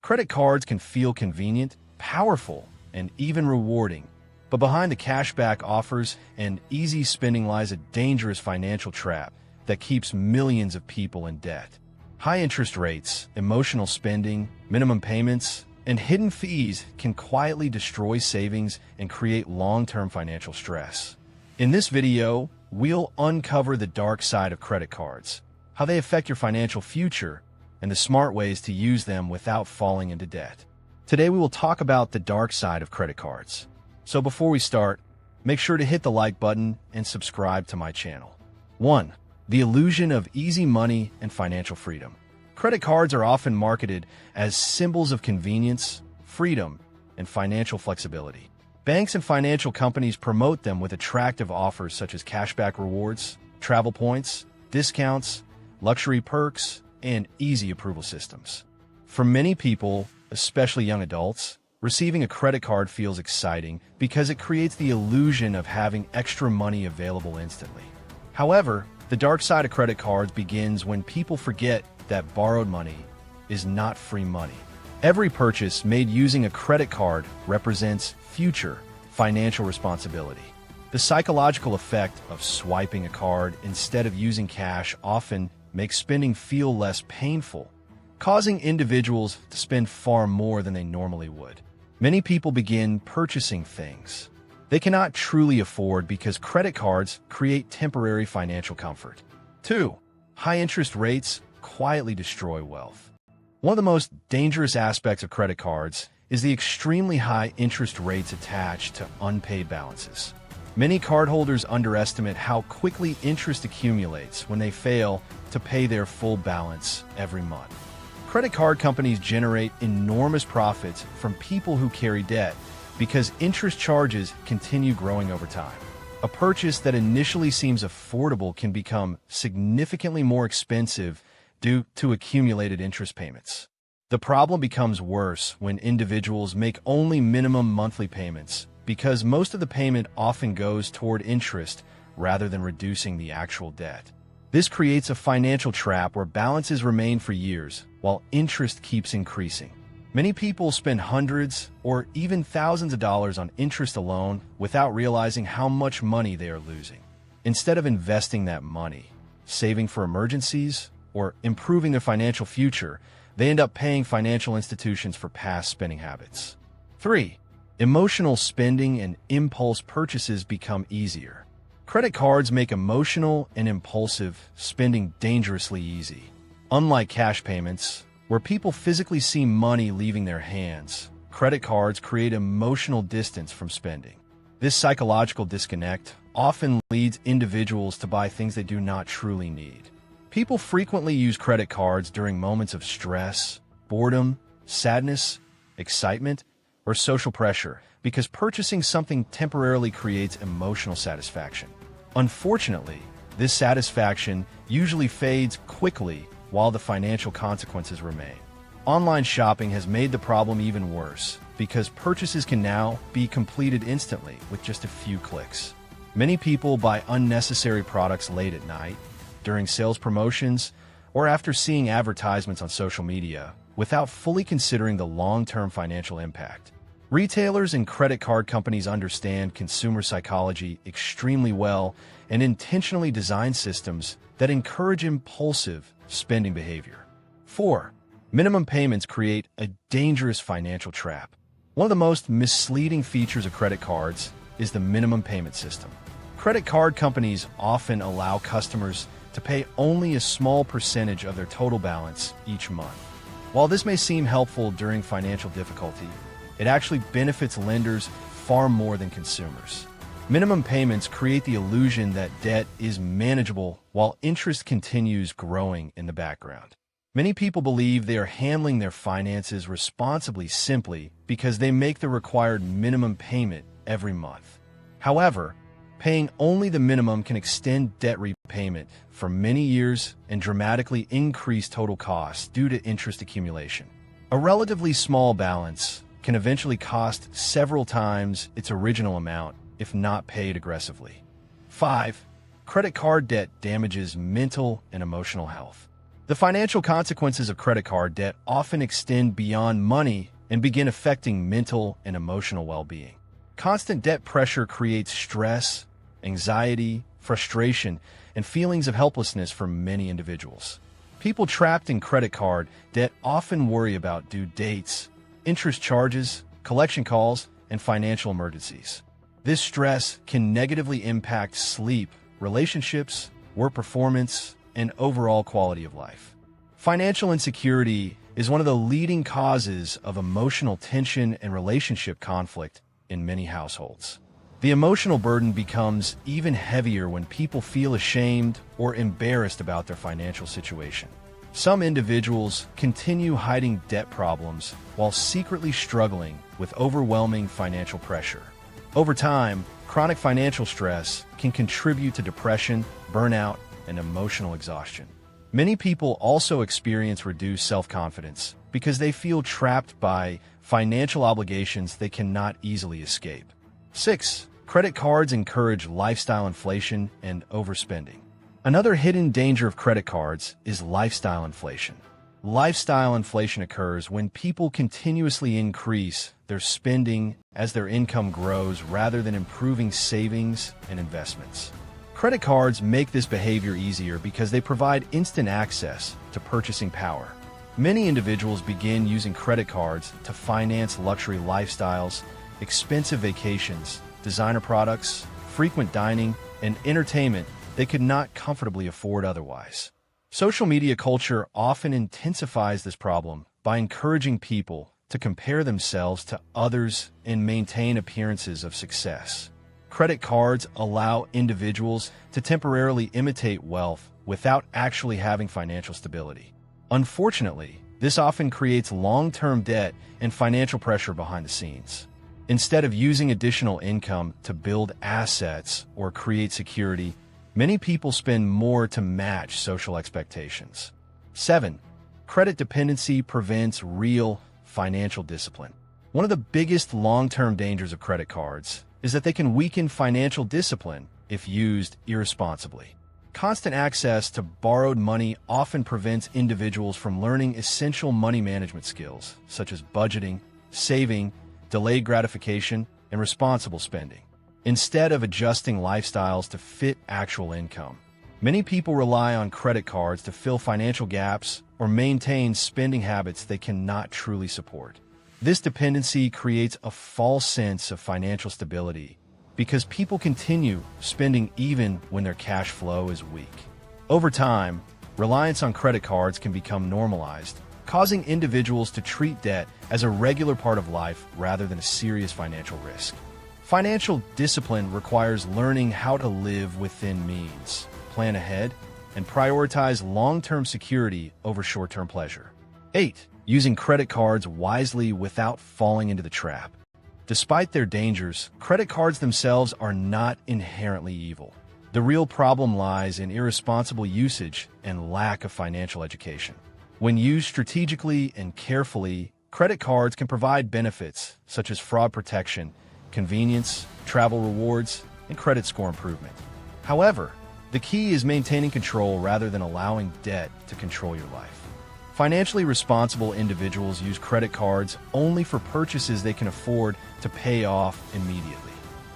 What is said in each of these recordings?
Credit cards can feel convenient, powerful, and even rewarding, but behind the cashback offers and easy spending lies a dangerous financial trap that keeps millions of people in debt. High interest rates, emotional spending, minimum payments, and hidden fees can quietly destroy savings and create long-term financial stress. In this video, we'll uncover the dark side of credit cards, how they affect your financial future, and the smart ways to use them without falling into debt. Today we will talk about the dark side of credit cards. So before we start, make sure to hit the like button and subscribe to my channel. 1. The illusion of easy money and financial freedom. Credit cards are often marketed as symbols of convenience, freedom, and financial flexibility. Banks and financial companies promote them with attractive offers such as cashback rewards, travel points, discounts, luxury perks, and easy approval systems. For many people, especially young adults, receiving a credit card feels exciting because it creates the illusion of having extra money available instantly. However, the dark side of credit cards begins when people forget that borrowed money is not free money. Every purchase made using a credit card represents future financial responsibility. The psychological effect of swiping a card instead of using cash often makes spending feel less painful, causing individuals to spend far more than they normally would. Many people begin purchasing things they cannot truly afford because credit cards create temporary financial comfort. 2. High interest rates quietly destroy wealth. One of the most dangerous aspects of credit cards is the extremely high interest rates attached to unpaid balances. Many cardholders underestimate how quickly interest accumulates when they fail to pay their full balance every month. Credit card companies generate enormous profits from people who carry debt because interest charges continue growing over time. A purchase that initially seems affordable can become significantly more expensive due to accumulated interest payments. The problem becomes worse when individuals make only minimum monthly payments because most of the payment often goes toward interest rather than reducing the actual debt. This creates a financial trap where balances remain for years while interest keeps increasing. Many people spend hundreds or even thousands of dollars on interest alone without realizing how much money they are losing. Instead of investing that money, saving for emergencies, or improving their financial future, they end up paying financial institutions for past spending habits. 3. Emotional spending and impulse purchases become easier. Credit cards make emotional and impulsive spending dangerously easy. Unlike cash payments, where people physically see money leaving their hands, credit cards create emotional distance from spending. This psychological disconnect often leads individuals to buy things they do not truly need. People frequently use credit cards during moments of stress, boredom, sadness, excitement, or social pressure because purchasing something temporarily creates emotional satisfaction. Unfortunately, this satisfaction usually fades quickly while the financial consequences remain. Online shopping has made the problem even worse because purchases can now be completed instantly with just a few clicks. Many people buy unnecessary products late at night, during sales promotions, or after seeing advertisements on social media without fully considering the long-term financial impact. Retailers and credit card companies understand consumer psychology extremely well and intentionally design systems that encourage impulsive spending behavior. 4. Minimum payments create a dangerous financial trap. One of the most misleading features of credit cards is the minimum payment system. Credit card companies often allow customers to pay only a small percentage of their total balance each month. While this may seem helpful during financial difficulty, it actually benefits lenders far more than consumers. Minimum payments create the illusion that debt is manageable while interest continues growing in the background. Many people believe they are handling their finances responsibly simply because they make the required minimum payment every month. However, paying only the minimum can extend debt repayment for many years and dramatically increase total costs due to interest accumulation. A relatively small balance can eventually cost several times its original amount if not paid aggressively. 5. Credit card debt damages mental and emotional health. The financial consequences of credit card debt often extend beyond money and begin affecting mental and emotional well-being. Constant debt pressure creates stress, anxiety, frustration, and feelings of helplessness for many individuals. People trapped in credit card debt often worry about due dates, interest charges, collection calls, and financial emergencies. This stress can negatively impact sleep, relationships, work performance, and overall quality of life. Financial insecurity is one of the leading causes of emotional tension and relationship conflict in many households. The emotional burden becomes even heavier when people feel ashamed or embarrassed about their financial situation. Some individuals continue hiding debt problems while secretly struggling with overwhelming financial pressure. Over time, chronic financial stress can contribute to depression, burnout, and emotional exhaustion. Many people also experience reduced self-confidence because they feel trapped by financial obligations they cannot easily escape. 6. Credit cards encourage lifestyle inflation and overspending. Another hidden danger of credit cards is lifestyle inflation. Lifestyle inflation occurs when people continuously increase their spending as their income grows rather than improving savings and investments. Credit cards make this behavior easier because they provide instant access to purchasing power. Many individuals begin using credit cards to finance luxury lifestyles, expensive vacations, designer products, frequent dining, and entertainment they could not comfortably afford otherwise. Social media culture often intensifies this problem by encouraging people to compare themselves to others and maintain appearances of success. Credit cards allow individuals to temporarily imitate wealth without actually having financial stability. Unfortunately, this often creates long-term debt and financial pressure behind the scenes. Instead of using additional income to build assets or create security, many people spend more to match social expectations. 7. Credit dependency prevents real financial discipline. One of the biggest long-term dangers of credit cards is that they can weaken financial discipline if used irresponsibly. Constant access to borrowed money often prevents individuals from learning essential money management skills, such as budgeting, saving, delayed gratification, and responsible spending. Instead of adjusting lifestyles to fit actual income, many people rely on credit cards to fill financial gaps or maintain spending habits they cannot truly support. This dependency creates a false sense of financial stability because people continue spending even when their cash flow is weak. Over time, reliance on credit cards can become normalized, causing individuals to treat debt as a regular part of life rather than a serious financial risk. Financial discipline requires learning how to live within means, plan ahead, and prioritize long-term security over short-term pleasure. 8. Using credit cards wisely without falling into the trap. Despite their dangers, credit cards themselves are not inherently evil. The real problem lies in irresponsible usage and lack of financial education. When used strategically and carefully, credit cards can provide benefits such as fraud protection, convenience, travel rewards, and credit score improvement. However, the key is maintaining control rather than allowing debt to control your life. Financially responsible individuals use credit cards only for purchases they can afford to pay off immediately.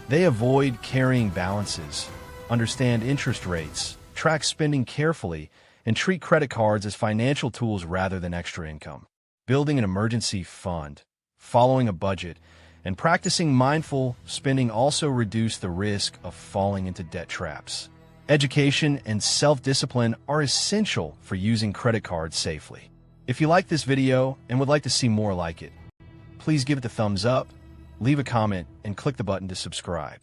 They avoid carrying balances, understand interest rates, track spending carefully, and treat credit cards as financial tools rather than extra income. Building an emergency fund, following a budget, and practicing mindful spending also reduce the risk of falling into debt traps. Education and self-discipline are essential for using credit cards safely. If you like this video and would like to see more like it, please give it a thumbs up, leave a comment, and click the button to subscribe.